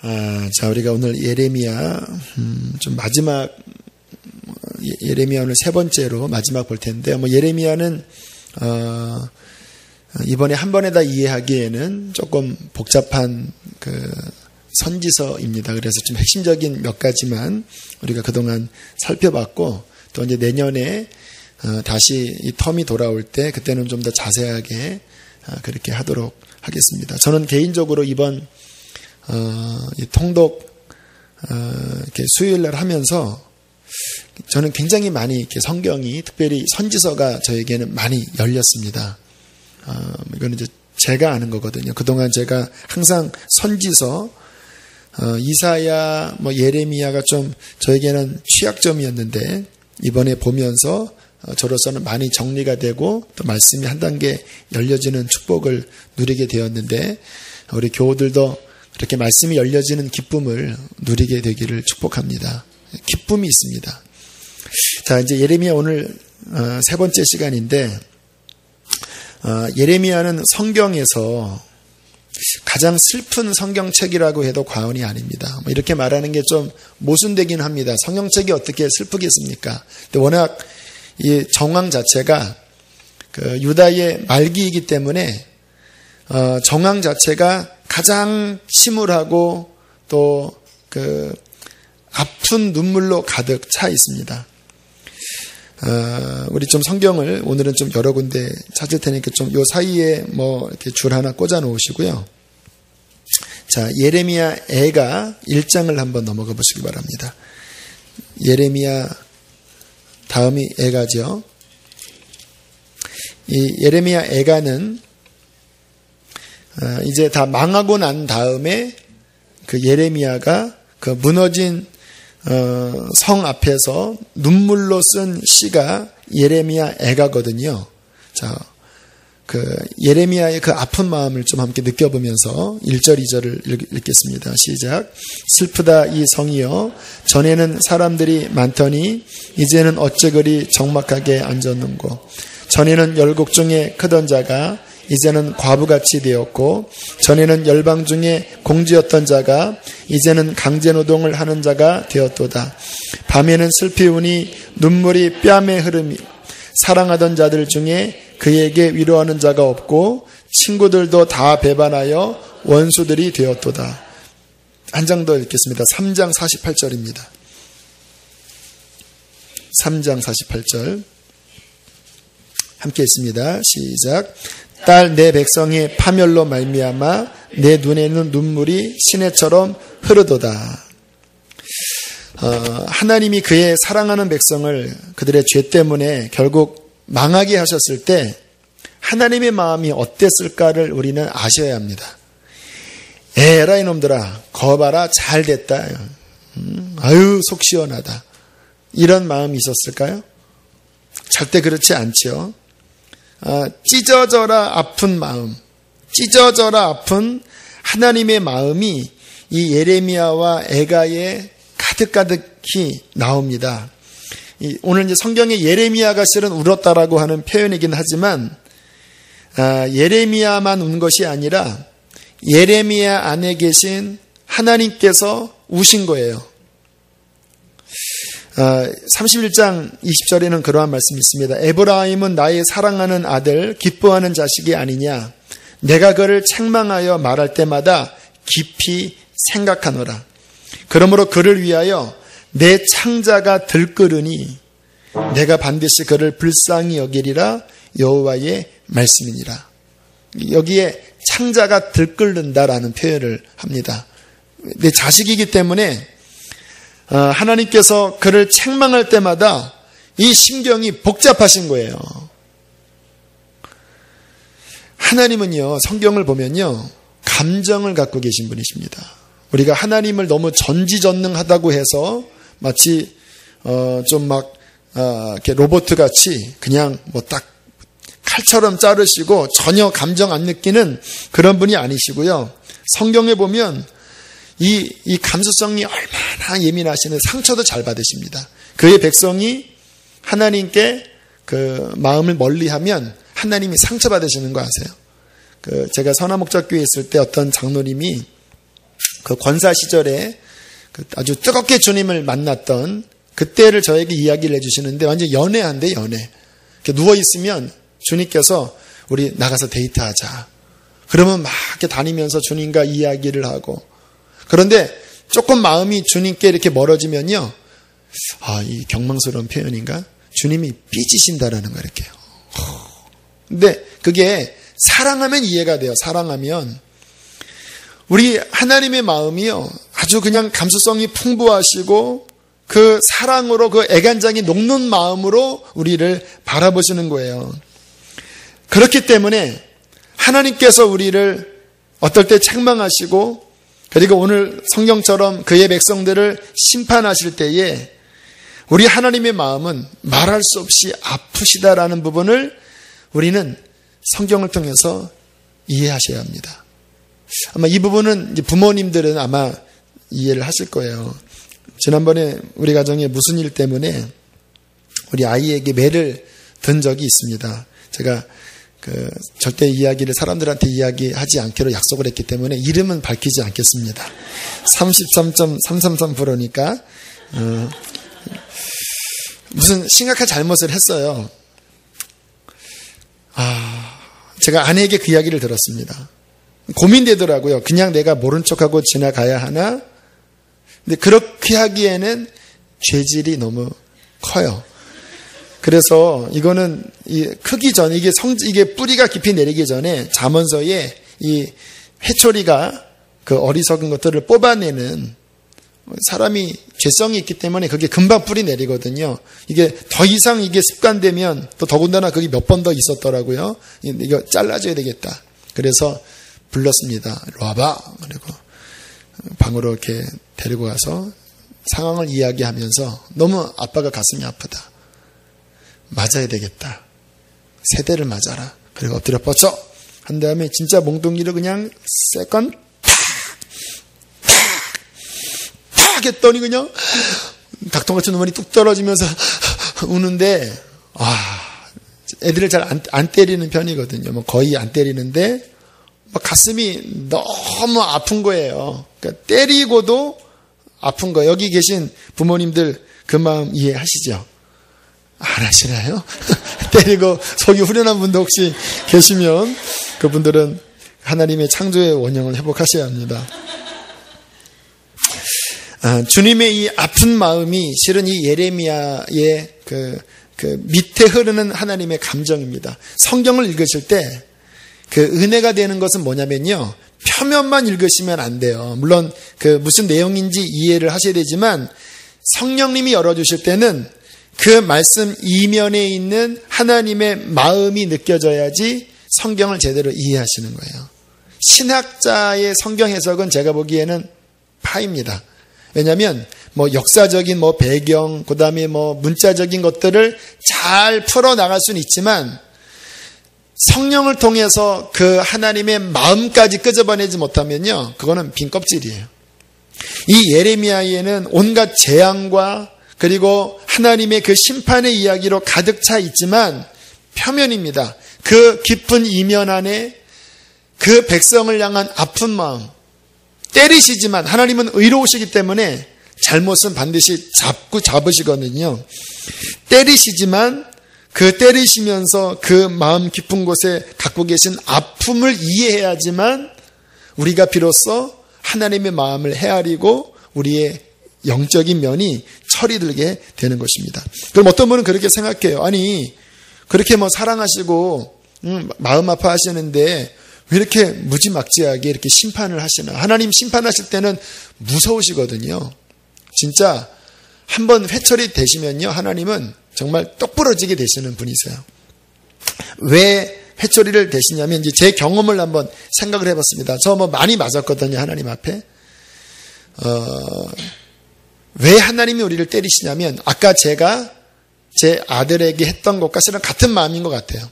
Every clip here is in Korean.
자, 우리가 오늘 예레미야, 좀 마지막, 예레미야 오늘 세 번째로 마지막 볼 텐데요. 예레미야는, 이번에 한 번에 다 이해하기에는 조금 복잡한 선지서입니다. 그래서 좀 핵심적인 몇 가지만 우리가 그동안 살펴봤고, 또 이제 내년에, 다시 이 텀이 돌아올 때, 그때는 좀 더 자세하게, 그렇게 하도록 하겠습니다. 저는 개인적으로 이번, 이 통독, 이렇게 수요일날 하면서 저는 굉장히 많이 이렇게 성경이, 특별히 선지서가 저에게는 많이 열렸습니다. 이거는 이제 제가 아는 거거든요. 그동안 제가 항상 선지서, 이사야, 예레미야가 좀 저에게는 취약점이었는데, 이번에 보면서 저로서는 많이 정리가 되고 또 말씀이 한 단계 열려지는 축복을 누리게 되었는데, 우리 교우들도 그렇게 말씀이 열려지는 기쁨을 누리게 되기를 축복합니다. 기쁨이 있습니다. 자, 이제 예레미야 오늘 세 번째 시간인데, 예레미야는 성경에서 가장 슬픈 성경책이라고 해도 과언이 아닙니다. 이렇게 말하는 게 좀 모순되긴 합니다. 성경책이 어떻게 슬프겠습니까? 근데 워낙 이 정황 자체가 유다의 말기이기 때문에 정황 자체가 가장 침울하고 또 아픈 눈물로 가득 차 있습니다. 우리 좀 성경을 오늘은 좀 여러 군데 찾을 테니까 좀 요 사이에 이렇게 줄 하나 꽂아 놓으시고요. 자, 예레미야 애가 1장을 한번 넘어가 보시기 바랍니다. 예레미야 다음이 애가죠. 이 예레미야 애가는 이제 다 망하고 난 다음에 예레미야가 무너진 성 앞에서 눈물로 쓴 시가 예레미야 애가거든요. 자, 예레미야의 아픈 마음을 좀 함께 느껴보면서 1절, 2절을 읽겠습니다. 시작. 슬프다 이 성이여, 전에는 사람들이 많더니 이제는 어째 그리 적막하게 앉았는고. 전에는 열국 중에 크던 자가 이제는 과부같이 되었고, 전에는 열방 중에 공주였던 자가 이제는 강제노동을 하는 자가 되었도다. 밤에는 슬피 우니 눈물이 뺨에 흐르미, 사랑하던 자들 중에 그에게 위로하는 자가 없고 친구들도 다 배반하여 원수들이 되었도다. 한 장 더 읽겠습니다. 3장 48절입니다. 3장 48절 함께 읽습니다. 시작. 딸 내 백성의 파멸로 말미암아 내 눈에는 눈물이 시내처럼 흐르도다. 하나님이 그의 사랑하는 백성을 그들의 죄 때문에 결국 망하게 하셨을 때 하나님의 마음이 어땠을까를 우리는 아셔야 합니다. 에라 이놈들아, 거봐라, 잘 됐다. 아유 속 시원하다. 이런 마음이 있었을까요? 절대 그렇지 않죠. 찢어져라 아픈 마음, 찢어져라 아픈 하나님의 마음이 이 예레미야와 애가에 가득가득히 나옵니다. 오늘 이제 성경에 예레미야가 실은 울었다라고 하는 표현이긴 하지만, 예레미야만 운 것이 아니라 예레미야 안에 계신 하나님께서 우신 거예요. 31장 20절에는 그러한 말씀이 있습니다. 에브라임은 나의 사랑하는 아들, 기뻐하는 자식이 아니냐. 내가 그를 책망하여 말할 때마다 깊이 생각하노라. 그러므로 그를 위하여 내 창자가 들끓으니 내가 반드시 그를 불쌍히 여기리라. 여호와의 말씀이니라. 여기에 창자가 들끓는다라는 표현을 합니다. 내 자식이기 때문에 하나님께서 그를 책망할 때마다 이 심경이 복잡하신 거예요. 하나님은요, 성경을 보면요, 감정을 갖고 계신 분이십니다. 우리가 하나님을 너무 전지전능하다고 해서 마치 이렇게 로봇 같이 그냥 딱 칼처럼 자르시고 전혀 감정 안 느끼는 그런 분이 아니시고요. 성경에 보면 이 감수성이 얼마나 예민하시는, 상처도 잘 받으십니다. 그의 백성이 하나님께 마음을 멀리하면 하나님이 상처받으시는 거 아세요? 제가 선화목적교회에 있을 때 어떤 장로님이 그 권사 시절에 아주 뜨겁게 주님을 만났던 그때를 저에게 이야기를 해주시는데 완전 연애한데 연애. 누워있으면 주님께서 우리 나가서 데이트하자. 그러면 막 이렇게 다니면서 주님과 이야기를 하고. 그런데 조금 마음이 주님께 이렇게 멀어지면요. 이 경망스러운 표현인가? 주님이 삐지신다라는 거 이렇게요. 근데 그게 사랑하면 이해가 돼요. 사랑하면. 우리 하나님의 마음이요. 아주 그냥 감수성이 풍부하시고 그 사랑으로 그 애간장이 녹는 마음으로 우리를 바라보시는 거예요. 그렇기 때문에 하나님께서 우리를 어떨 때 책망하시고 그리고 오늘 성경처럼 그의 백성들을 심판하실 때에 우리 하나님의 마음은 말할 수 없이 아프시다라는 부분을 우리는 성경을 통해서 이해하셔야 합니다. 아마 이 부분은 부모님들은 아마 이해를 하실 거예요. 지난번에 우리 가정에 무슨 일 때문에 우리 아이에게 매를 든 적이 있습니다. 제가 절대 이야기를 사람들한테 이야기하지 않기로 약속을 했기 때문에 이름은 밝히지 않겠습니다. 33.333%니까 무슨 심각한 잘못을 했어요. 제가 아내에게 그 이야기를 들었습니다. 고민되더라고요. 그냥 내가 모른 척하고 지나가야 하나? 근데 그렇게 하기에는 죄질이 너무 커요. 그래서 이거는 크기 전에 이게 뿌리가 깊이 내리기 전에 잠언서에 이 회초리가 그 어리석은 것들을 뽑아내는 사람이 죄성이 있기 때문에 그게 금방 뿌리 내리거든요. 이게 더 이상 이게 습관되면 또 더군다나 그게 몇 번 더 있었더라고요. 이거 잘라줘야 되겠다. 그래서 불렀습니다. 이리 와봐. 그리고 방으로 이렇게 데리고 가서 상황을 이야기하면서 너무 아빠가 가슴이 아프다. 맞아야 되겠다. 세대를 맞아라. 그리고 엎드려 뻗쳐 한 다음에 진짜 몽둥이를 그냥 세컨 팍 했더니 그냥 닭통같이 눈물이 뚝 떨어지면서 우는데 애들을 잘 안 때리는 편이거든요. 뭐 거의 안 때리는데 가슴이 너무 아픈 거예요. 그러니까 때리고도 아픈 거예요. 여기 계신 부모님들 그 마음 이해하시죠? 안 하시나요? 때리고 속이 후련한 분도 혹시 계시면 그분들은 하나님의 창조의 원형을 회복하셔야 합니다. 주님의 이 아픈 마음이 실은 이 예레미야의 그 밑에 흐르는 하나님의 감정입니다. 성경을 읽으실 때 그 은혜가 되는 것은 뭐냐면요. 표면만 읽으시면 안 돼요. 물론 그 무슨 내용인지 이해를 하셔야 되지만 성령님이 열어주실 때는 그 말씀 이면에 있는 하나님의 마음이 느껴져야지 성경을 제대로 이해하시는 거예요. 신학자의 성경 해석은 제가 보기에는 파입니다. 왜냐하면 뭐 역사적인 뭐 배경, 그 다음에 뭐 문자적인 것들을 잘 풀어 나갈 수는 있지만 성령을 통해서 그 하나님의 마음까지 끄집어내지 못하면요, 그거는 빈 껍질이에요. 이 예레미야에는 온갖 재앙과 그리고 하나님의 그 심판의 이야기로 가득 차 있지만 표면입니다. 그 깊은 이면 안에 그 백성을 향한 아픈 마음, 때리시지만 하나님은 의로우시기 때문에 잘못은 반드시 잡으시거든요. 때리시지만 그 때리시면서 그 마음 깊은 곳에 갖고 계신 아픔을 이해해야지만 우리가 비로소 하나님의 마음을 헤아리고 우리의 영적인 면이 철이 들게 되는 것입니다. 그럼 어떤 분은 그렇게 생각해요. 아니 그렇게 뭐 사랑하시고 마음 아파하시는데 왜 이렇게 무지막지하게 이렇게 심판을 하시나. 하나님 심판하실 때는 무서우시거든요. 진짜 한번 회철이 되시면요, 하나님은 정말 똑부러지게 되시는 분이세요. 왜 회초리를 대시냐면 이제 제 경험을 한번 생각을 해봤습니다. 저 뭐 많이 맞았거든요, 하나님 앞에. 왜 하나님이 우리를 때리시냐면 아까 제가 제 아들에게 했던 것과 실은 같은 마음인 것 같아요.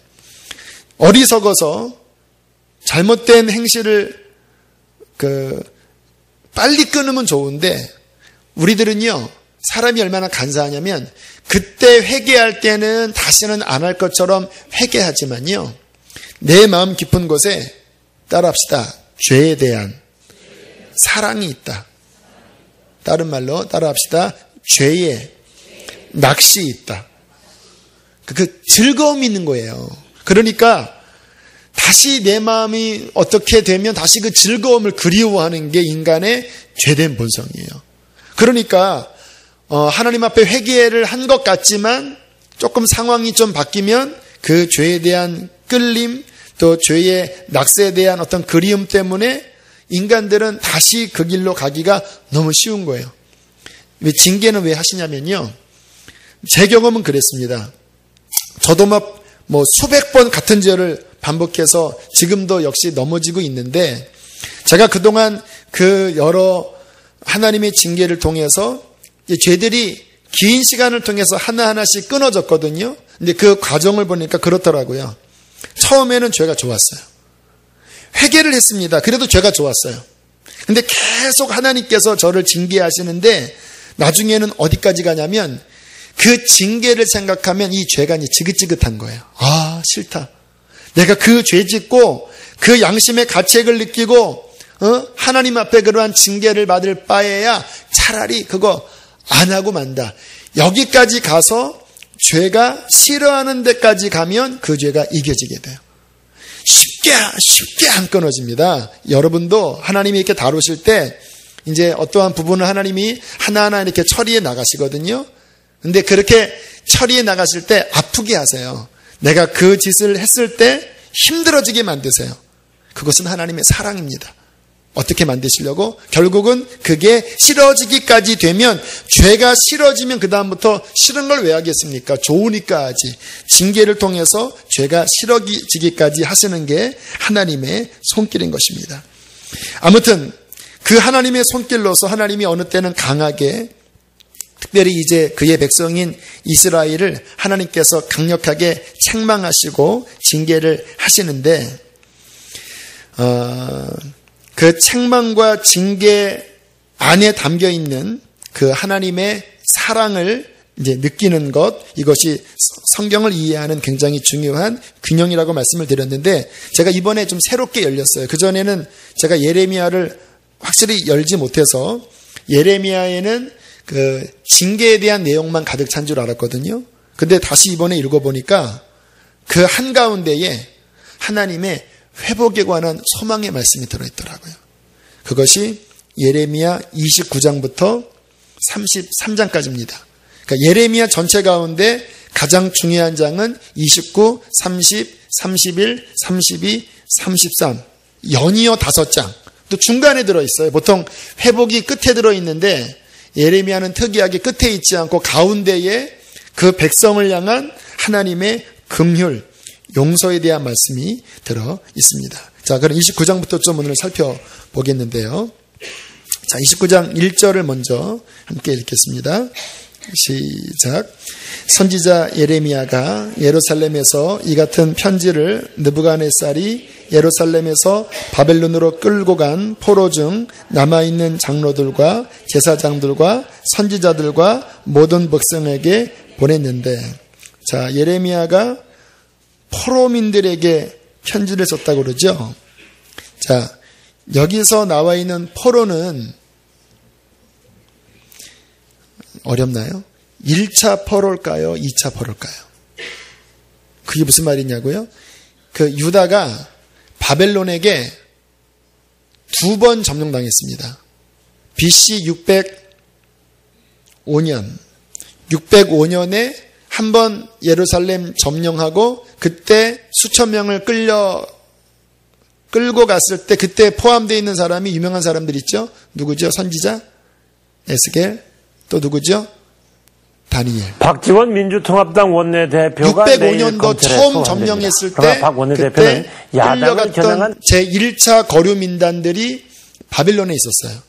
어리석어서 잘못된 행실을 빨리 끊으면 좋은데 우리들은요, 사람이 얼마나 간사하냐면 그때 회개할 때는 다시는 안 할 것처럼 회개하지만요, 내 마음 깊은 곳에 따라합시다. 죄에 대한 사랑이 있다. 다른 말로 따라합시다. 죄에 낚시 있다. 그 즐거움이 있는 거예요. 그러니까 다시 내 마음이 어떻게 되면 다시 그 즐거움을 그리워하는 게 인간의 죄된 본성이에요. 그러니까 하나님 앞에 회개를 한 것 같지만 조금 상황이 좀 바뀌면 그 죄에 대한 끌림, 또 죄의 낙세에 대한 어떤 그리움 때문에 인간들은 다시 그 길로 가기가 너무 쉬운 거예요. 징계는 왜 하시냐면요. 제 경험은 그랬습니다. 저도 뭐 수백 번 같은 죄를 반복해서 지금도 역시 넘어지고 있는데, 제가 그동안 그 여러 하나님의 징계를 통해서 죄들이 긴 시간을 통해서 하나하나씩 끊어졌거든요. 근데 그 과정을 보니까 그렇더라고요. 처음에는 죄가 좋았어요. 회개를 했습니다. 그래도 죄가 좋았어요. 근데 계속 하나님께서 저를 징계하시는데 나중에는 어디까지 가냐면 그 징계를 생각하면 이 죄가 지긋지긋한 거예요. 아, 싫다. 내가 그 죄 짓고 그 양심의 가책을 느끼고 하나님 앞에 그러한 징계를 받을 바에야 차라리 그거 안 하고 만다. 여기까지 가서 죄가 싫어하는 데까지 가면 그 죄가 이겨지게 돼요. 쉽게 안 끊어집니다. 여러분도 하나님이 이렇게 다루실 때 이제 어떠한 부분을 하나님이 하나하나 이렇게 처리해 나가시거든요. 근데 그렇게 처리해 나가실 때 아프게 하세요. 내가 그 짓을 했을 때 힘들어지게 만드세요. 그것은 하나님의 사랑입니다. 어떻게 만드시려고? 결국은 그게 싫어지기까지 되면, 죄가 싫어지면 그 다음부터 싫은 걸 왜 하겠습니까? 좋으니까 하지. 징계를 통해서 죄가 싫어지기까지 하시는 게 하나님의 손길인 것입니다. 아무튼 그 하나님의 손길로서 하나님이 어느 때는 강하게, 특별히 이제 그의 백성인 이스라엘을 하나님께서 강력하게 책망하시고 징계를 하시는데, 그 책망과 징계 안에 담겨 있는 그 하나님의 사랑을 이제 느끼는 것, 이것이 성경을 이해하는 굉장히 중요한 균형이라고 말씀을 드렸는데, 제가 이번에 좀 새롭게 열렸어요. 그전에는 제가 예레미야를 확실히 열지 못해서 예레미야에는 그 징계에 대한 내용만 가득 찬 줄 알았거든요. 근데 다시 이번에 읽어보니까 그 한가운데에 하나님의 회복에 관한 소망의 말씀이 들어있더라고요. 그것이 예레미야 29장부터 33장까지입니다. 그러니까 예레미야 전체 가운데 가장 중요한 장은 29, 30, 31, 32, 33. 연이어 5장. 또 중간에 들어있어요. 보통 회복이 끝에 들어있는데 예레미야는 특이하게 끝에 있지 않고 가운데에 그 백성을 향한 하나님의 긍휼, 용서에 대한 말씀이 들어 있습니다. 자, 그럼 29장부터 좀 오늘 살펴보겠는데요. 자, 29장 1절을 먼저 함께 읽겠습니다. 시작. 선지자 예레미야가 예루살렘에서 이 같은 편지를 느부갓네살이 예루살렘에서 바벨론으로 끌고 간 포로 중 남아있는 장로들과 제사장들과 선지자들과 모든 백성에게 보냈는데, 자, 예레미야가 포로민들에게 편지를 썼다고 그러죠. 자, 여기서 나와 있는 포로는 어렵나요? 1차 포로일까요? 2차 포로일까요? 그게 무슨 말이냐고요? 그 유다가 바벨론에게 2번 점령당했습니다. BC 605년에 한 번 예루살렘 점령하고 그때 수천 명을 끌고 갔을 때 그때 포함되어 있는 사람이 유명한 사람들 있죠? 누구죠? 선지자? 에스겔? 또 누구죠? 다니엘. 박지원 민주통합당 원내대표가 605년도 처음 점령했을 때 박 원내대표는 그때 끌려갔던 제1차 거류민단들이 바빌론에 있었어요.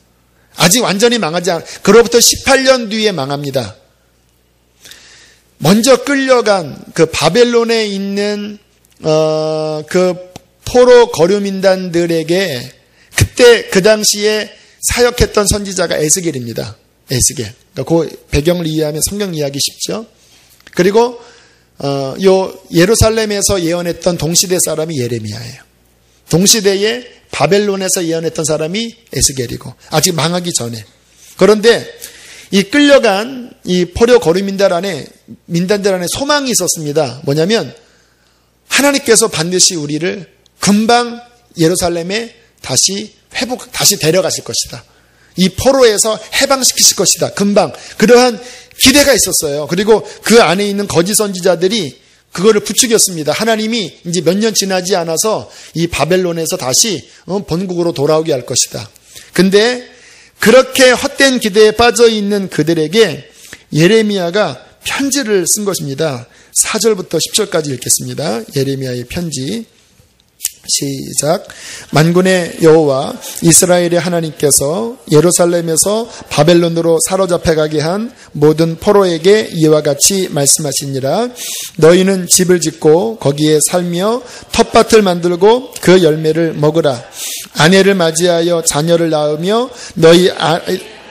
아직 완전히 망하지 않아. 그로부터 18년 뒤에 망합니다. 먼저 끌려간 그 바벨론에 있는 그 포로 거류민단들에게 그때 그 당시에 사역했던 선지자가 에스겔입니다. 에스겔. 그러니까 그 배경을 이해하면 성경 이해하기 쉽죠. 그리고 요 예루살렘에서 예언했던 동시대 사람이 예레미야예요. 동시대에 바벨론에서 예언했던 사람이 에스겔이고 아직 망하기 전에. 그런데 이 끌려간 이 포로 거류 민단들 안에 소망이 있었습니다. 뭐냐면 하나님께서 반드시 우리를 금방 예루살렘에 다시 데려가실 것이다. 이 포로에서 해방시키실 것이다. 금방. 그러한 기대가 있었어요. 그리고 그 안에 있는 거짓 선지자들이 그거를 부추겼습니다. 하나님이 이제 몇 년 지나지 않아서 이 바벨론에서 다시 본국으로 돌아오게 할 것이다. 근데 그렇게 헛된 기대에 빠져 있는 그들에게 예레미야가 편지를 쓴 것입니다. 4절부터 10절까지 읽겠습니다. 예레미야의 편지. 시작. 만군의 여호와 이스라엘의 하나님께서 예루살렘에서 바벨론으로 사로잡혀 가게 한 모든 포로에게 이와 같이 말씀하시니라. 너희는 집을 짓고 거기에 살며 텃밭을 만들고 그 열매를 먹으라. 아내를 맞이하여 자녀를 낳으며 너희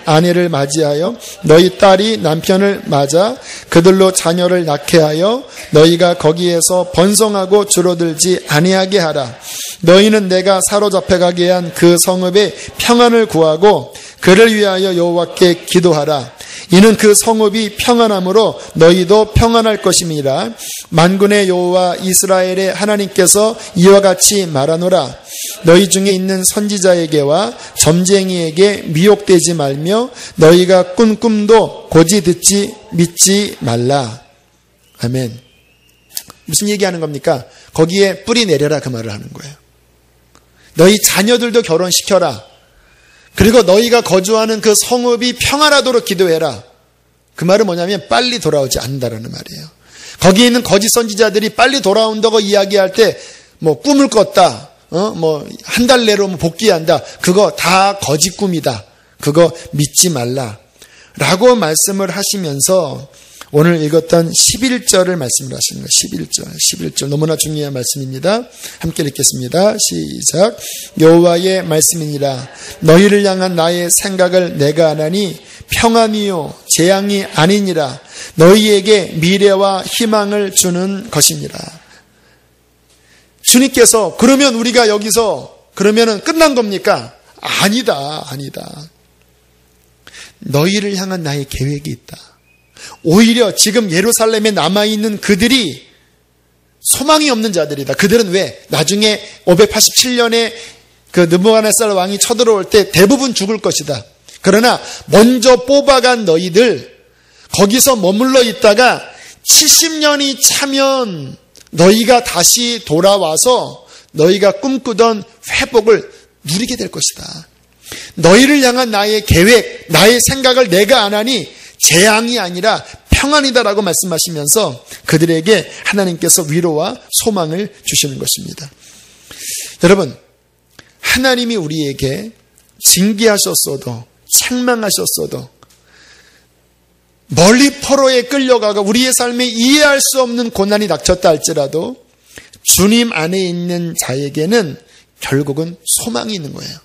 아내를 맞이하여 너희 딸이 남편을 맞아 그들로 자녀를 낳게 하여 너희가 거기에서 번성하고 줄어들지 아니하게 하라. 너희는 내가 사로잡혀 가게 한 그 성읍의 평안을 구하고 그를 위하여 여호와께 기도하라. 이는 그 성읍이 평안함으로 너희도 평안할 것임이라. 만군의 여호와 이스라엘의 하나님께서 이와 같이 말하노라. 너희 중에 있는 선지자에게와 점쟁이에게 미혹되지 말며 너희가 꾼 꿈도 고지 듣지 믿지 말라. 아멘. 무슨 얘기하는 겁니까? 거기에 뿌리 내려라 그 말을 하는 거예요. 너희 자녀들도 결혼시켜라. 그리고 너희가 거주하는 그 성읍이 평안하도록 기도해라. 그 말은 뭐냐면 빨리 돌아오지 않는다라는 말이에요. 거기 있는 거짓 선지자들이 빨리 돌아온다고 이야기할 때 뭐 꿈을 꿨다. 한 달 내로 복귀한다. 그거 다 거짓 꿈이다. 그거 믿지 말라. 라고 말씀을 하시면서 오늘 읽었던 11절을 말씀을 하시는 거예요. 11절 너무나 중요한 말씀입니다. 함께 읽겠습니다. 시작. 여호와의 말씀이니라. 너희를 향한 나의 생각을 내가 아나니 평안이요 재앙이 아니니라. 너희에게 미래와 희망을 주는 것이니라. 주님께서 그러면 우리가 여기서 그러면은 끝난 겁니까? 아니다. 너희를 향한 나의 계획이 있다. 오히려 지금 예루살렘에 남아있는 그들이 소망이 없는 자들이다. 그들은 왜? 나중에 587년에 그 느부갓네살 왕이 쳐들어올 때 대부분 죽을 것이다. 그러나 먼저 뽑아간 너희들 거기서 머물러 있다가 70년이 차면 너희가 다시 돌아와서 너희가 꿈꾸던 회복을 누리게 될 것이다. 너희를 향한 나의 계획, 나의 생각을 내가 안 하니 재앙이 아니라 평안이다라고 말씀하시면서 그들에게 하나님께서 위로와 소망을 주시는 것입니다. 여러분, 하나님이 우리에게 징계하셨어도 책망하셨어도 멀리 포로에 끌려가고 우리의 삶에 이해할 수 없는 고난이 닥쳤다 할지라도 주님 안에 있는 자에게는 결국은 소망이 있는 거예요.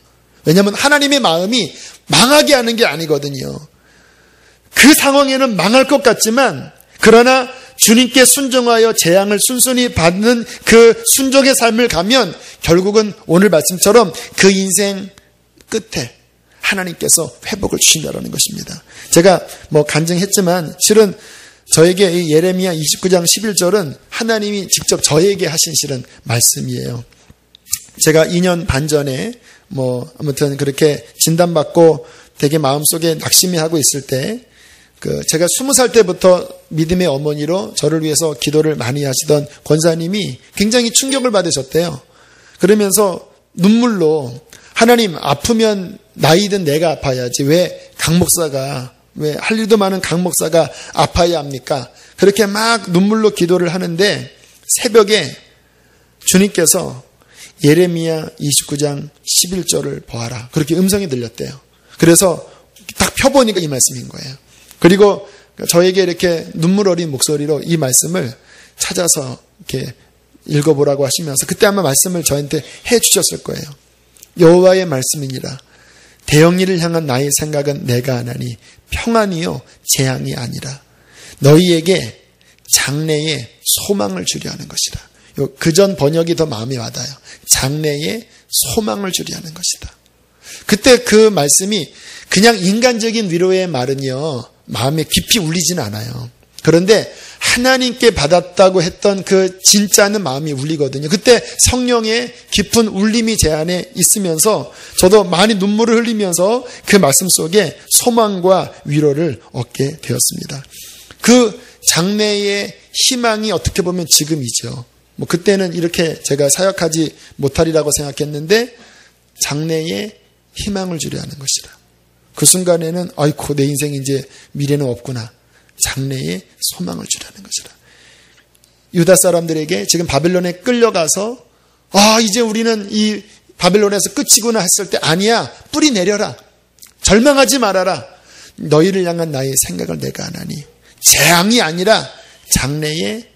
왜냐하면 하나님의 마음이 망하게 하는 게 아니거든요. 그 상황에는 망할 것 같지만 그러나 주님께 순종하여 재앙을 순순히 받는 그 순종의 삶을 가면 결국은 오늘 말씀처럼 그 인생 끝에 하나님께서 회복을 주신다는 것입니다. 제가 간증했지만 실은 저에게 이 예레미야 29장 11절은 하나님이 직접 저에게 하신 실은 말씀이에요. 제가 2년 반 전에 아무튼 그렇게 진단받고 되게 마음속에 낙심해하고 있을 때 제가 20살 때부터 믿음의 어머니로 저를 위해서 기도를 많이 하시던 권사님이 굉장히 충격을 받으셨대요. 그러면서 눈물로 하나님 아프면 나이든 내가 아파야지 왜 할 일도 많은 강 목사가 아파야 합니까? 그렇게 막 눈물로 기도를 하는데 새벽에 주님께서 예레미야 29장 11절을 보아라. 그렇게 음성이 들렸대요. 그래서 딱 펴보니까 이 말씀인 거예요. 그리고 저에게 이렇게 눈물 어린 목소리로 이 말씀을 찾아서 이렇게 읽어보라고 하시면서 그때 아마 말씀을 저한테 해 주셨을 거예요. 여호와의 말씀이니라. 대영리를 향한 나의 생각은 내가 하나니 평안이요 재앙이 아니라 너희에게 장래에 소망을 주려 하는 것이다. 그전 번역이 더 마음에 와닿아요. 장래에 소망을 주리 하는 것이다. 그때 그 말씀이 그냥 인간적인 위로의 말은요, 마음에 깊이 울리지는 않아요. 그런데 하나님께 받았다고 했던 그 진짜는 마음이 울리거든요. 그때 성령의 깊은 울림이 제 안에 있으면서 저도 많이 눈물을 흘리면서 그 말씀 속에 소망과 위로를 얻게 되었습니다. 그 장래의 희망이 어떻게 보면 지금이죠. 뭐 그때는 이렇게 제가 사역하지 못하리라고 생각했는데 장래의 희망을 주려 하는 것이라. 그 순간에는 아이고 내 인생 이제 미래는 없구나. 장래의 소망을 주라는 것이라. 유다 사람들에게 지금 바벨론에 끌려가서 이제 우리는 이 바벨론에서 끝이구나 했을 때 아니야. 뿌리 내려라. 절망하지 말아라. 너희를 향한 나의 생각을 내가 안 하니 재앙이 아니라 장래의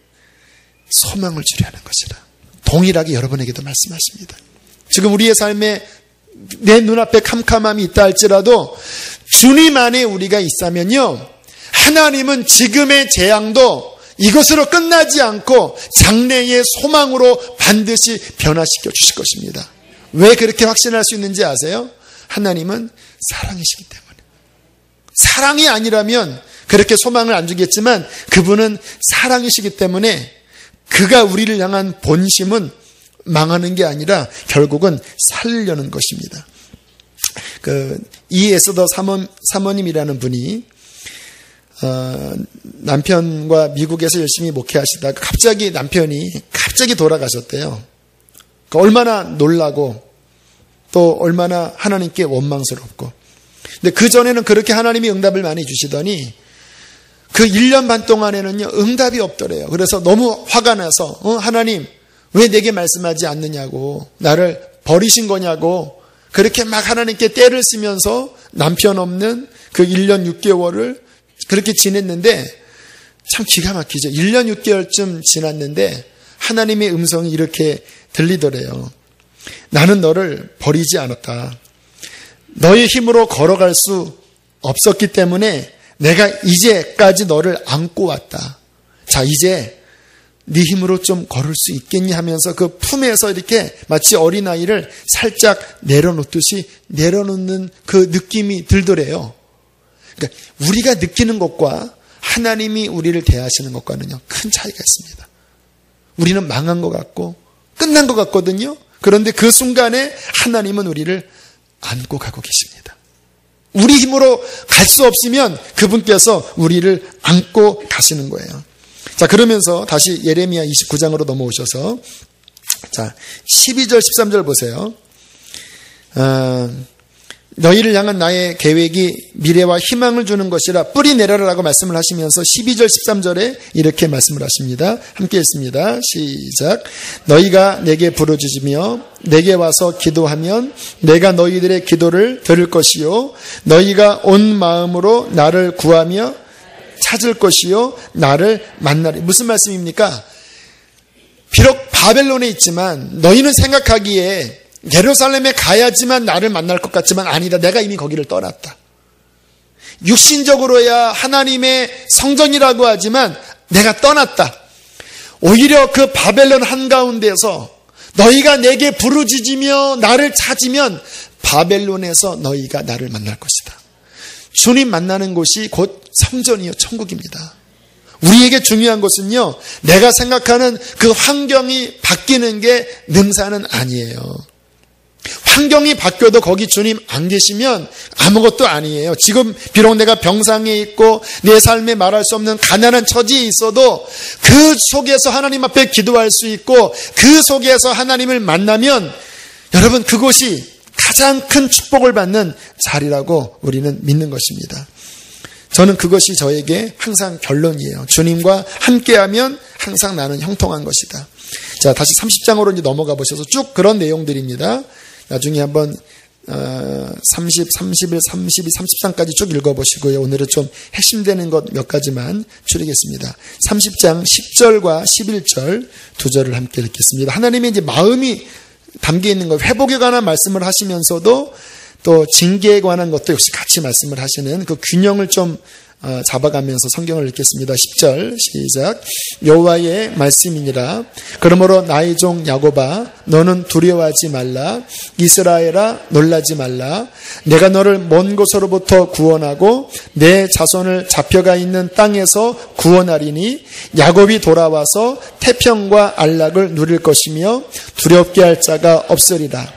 소망을 주려는 것이라. 동일하게 여러분에게도 말씀하십니다. 지금 우리의 삶에 내 눈앞에 캄캄함이 있다 할지라도 주님 안에 우리가 있다면요, 하나님은 지금의 재앙도 이것으로 끝나지 않고 장래의 소망으로 반드시 변화시켜 주실 것입니다. 왜 그렇게 확신할 수 있는지 아세요? 하나님은 사랑이시기 때문에. 사랑이 아니라면 그렇게 소망을 안 주겠지만 그분은 사랑이시기 때문에 그가 우리를 향한 본심은 망하는 게 아니라 결국은 살리려는 것입니다. 이 에스더 사모님이라는 분이 남편과 미국에서 열심히 목회하시다가 갑자기 남편이 돌아가셨대요. 얼마나 놀라고 또 얼마나 하나님께 원망스럽고. 근데 그 전에는 그렇게 하나님이 응답을 많이 주시더니 그 1년 반 동안에는요, 응답이 없더래요. 그래서 너무 화가 나서 하나님 왜 내게 말씀하지 않느냐고, 나를 버리신 거냐고, 그렇게 막 하나님께 떼를 쓰면서 남편 없는 그 1년 6개월을 그렇게 지냈는데 참 기가 막히죠. 1년 6개월쯤 지났는데 하나님의 음성이 이렇게 들리더래요. 나는 너를 버리지 않았다. 너의 힘으로 걸어갈 수 없었기 때문에 내가 이제까지 너를 안고 왔다. 자, 이제 네 힘으로 좀 걸을 수 있겠니 하면서 그 품에서 이렇게 마치 어린아이를 살짝 내려놓듯이 내려놓는 그 느낌이 들더래요. 그러니까 우리가 느끼는 것과 하나님이 우리를 대하시는 것과는요, 큰 차이가 있습니다. 우리는 망한 것 같고 끝난 것 같거든요. 그런데 그 순간에 하나님은 우리를 안고 가고 계십니다. 우리 힘으로 갈 수 없으면 그분께서 우리를 안고 가시는 거예요. 자, 그러면서 다시 예레미야 29장으로 넘어오셔서 자, 12절 13절 보세요. 너희를 향한 나의 계획이 미래와 희망을 주는 것이라 뿌리 내려라라고 말씀을 하시면서 12절 13절에 이렇게 말씀을 하십니다. 함께 읽습니다. 시작. 너희가 내게 부르짖으며 내게 와서 기도하면 내가 너희들의 기도를 들을 것이요 너희가 온 마음으로 나를 구하며 찾을 것이요 나를 만나리. 무슨 말씀입니까? 비록 바벨론에 있지만 너희는 생각하기에 예루살렘에 가야지만 나를 만날 것 같지만 아니다. 내가 이미 거기를 떠났다. 육신적으로야 하나님의 성전이라고 하지만 내가 떠났다. 오히려 그 바벨론 한가운데서 너희가 내게 부르짖으며 나를 찾으면 바벨론에서 너희가 나를 만날 것이다. 주님 만나는 곳이 곧 성전이요 천국입니다. 우리에게 중요한 것은요, 내가 생각하는 그 환경이 바뀌는 게 능사는 아니에요. 환경이 바뀌어도 거기 주님 안 계시면 아무것도 아니에요. 지금 비록 내가 병상에 있고 내 삶에 말할 수 없는 가난한 처지에 있어도 그 속에서 하나님 앞에 기도할 수 있고 그 속에서 하나님을 만나면 여러분 그곳이 가장 큰 축복을 받는 자리라고 우리는 믿는 것입니다. 저는 그것이 저에게 항상 결론이에요. 주님과 함께하면 항상 나는 형통한 것이다. 자, 다시 30장으로 이제 넘어가 보셔서 쭉 그런 내용들입니다. 나중에 한번 30, 31, 32, 33까지 쭉 읽어보시고요. 오늘은 좀 핵심되는 것 몇 가지만 추리겠습니다. 30장 10절과 11절 두 절을 함께 읽겠습니다. 하나님의 이제 마음이 담겨 있는 것, 회복에 관한 말씀을 하시면서도 또 징계에 관한 것도 역시 같이 말씀을 하시는 그 균형을 좀 잡아가면서 성경을 읽겠습니다. 10절 시작. 여호와의 말씀이니라. 그러므로 나의 종 야곱아 너는 두려워하지 말라. 이스라엘아 놀라지 말라. 내가 너를 먼 곳으로부터 구원하고 내 자손을 잡혀가 있는 땅에서 구원하리니 야곱이 돌아와서 태평과 안락을 누릴 것이며 두렵게 할 자가 없으리라.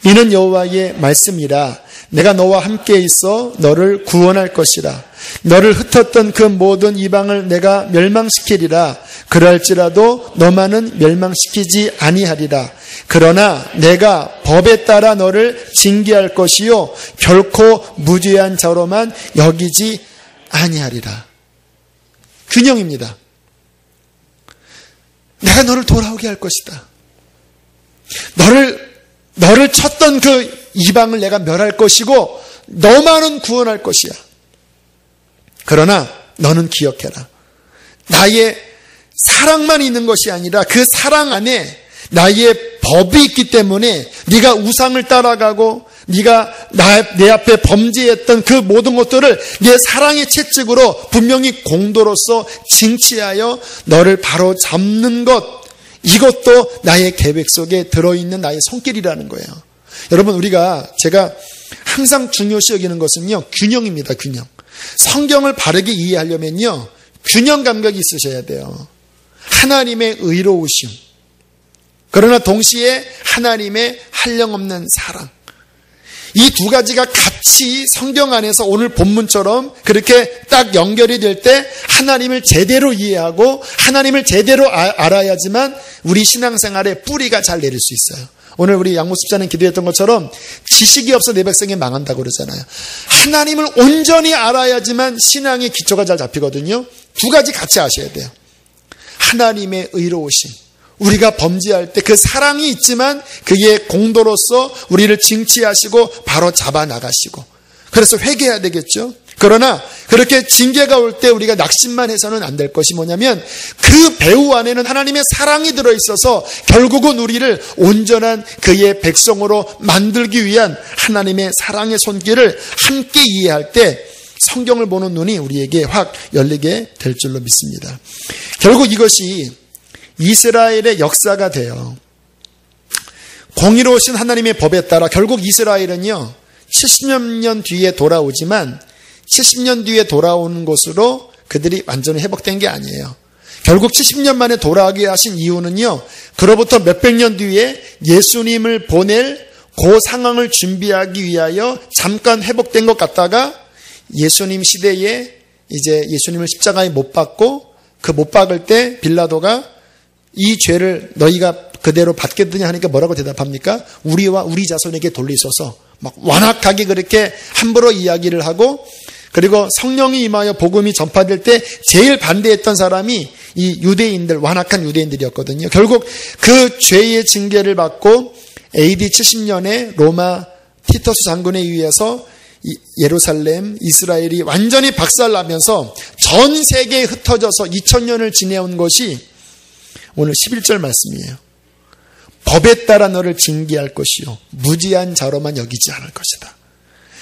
이는 여호와의 말씀이라. 내가 너와 함께 있어 너를 구원할 것이라. 너를 흩었던 그 모든 이방을 내가 멸망시키리라. 그럴지라도 너만은 멸망시키지 아니하리라. 그러나 내가 법에 따라 너를 징계할 것이요 결코 무죄한 자로만 여기지 아니하리라. 균형입니다. 내가 너를 돌아오게 할 것이다. 너를 쳤던 그 이방을 내가 멸할 것이고 너만은 구원할 것이야. 그러나 너는 기억해라. 나의 사랑만 있는 것이 아니라 그 사랑 안에 나의 법이 있기 때문에 네가 우상을 따라가고 네가 내 앞에 범죄했던 그 모든 것들을 내 사랑의 채찍으로 분명히 공도로서 징치하여 너를 바로 잡는 것, 이것도 나의 계획 속에 들어있는 나의 손길이라는 거예요. 여러분, 제가 항상 중요시 여기는 것은요, 균형입니다. 균형. 성경을 바르게 이해하려면요, 균형 감각이 있으셔야 돼요. 하나님의 의로우심, 그러나 동시에 하나님의 한량없는 사랑. 이 두 가지가 같이 성경 안에서 오늘 본문처럼 그렇게 딱 연결이 될 때 하나님을 제대로 이해하고 하나님을 제대로 알아야지만 우리 신앙생활에 뿌리가 잘 내릴 수 있어요. 오늘 우리 양모습자는 기도했던 것처럼 지식이 없어 내 백성이 망한다고 그러잖아요. 하나님을 온전히 알아야지만 신앙의 기초가 잘 잡히거든요. 두 가지 같이 아셔야 돼요. 하나님의 의로우심. 우리가 범죄할 때 그 사랑이 있지만 그의 공도로서 우리를 징치하시고 바로 잡아나가시고, 그래서 회개해야 되겠죠. 그러나 그렇게 징계가 올 때 우리가 낙심만 해서는 안 될 것이 뭐냐면 그 배후 안에는 하나님의 사랑이 들어있어서 결국은 우리를 온전한 그의 백성으로 만들기 위한 하나님의 사랑의 손길을 함께 이해할 때 성경을 보는 눈이 우리에게 확 열리게 될 줄로 믿습니다. 결국 이것이 이스라엘의 역사가 돼요. 공의로우신 하나님의 법에 따라 결국 이스라엘은요 70년 뒤에 돌아오지만 70년 뒤에 돌아오는 것으로 그들이 완전히 회복된 게 아니에요. 결국 70년 만에 돌아오게 하신 이유는요, 그로부터 몇백 년 뒤에 예수님을 보낼 그 상황을 준비하기 위하여 잠깐 회복된 것 같다가 예수님 시대에 이제 예수님을 십자가에 못 박고 그 못 박을 때 빌라도가 이 죄를 너희가 그대로 받겠느냐 하니까 뭐라고 대답합니까? 우리와 우리 자손에게 돌리소서. 막 완악하게 그렇게 함부로 이야기를 하고, 그리고 성령이 임하여 복음이 전파될 때 제일 반대했던 사람이 이 유대인들, 완악한 유대인들이었거든요. 결국 그 죄의 징계를 받고 AD 70년에 로마 티터스 장군에 의해서 예루살렘, 이스라엘이 완전히 박살나면서 전 세계에 흩어져서 2000년을 지내온 것이 오늘 11절 말씀이에요. 법에 따라 너를 징계할 것이요 무지한 자로만 여기지 않을 것이다.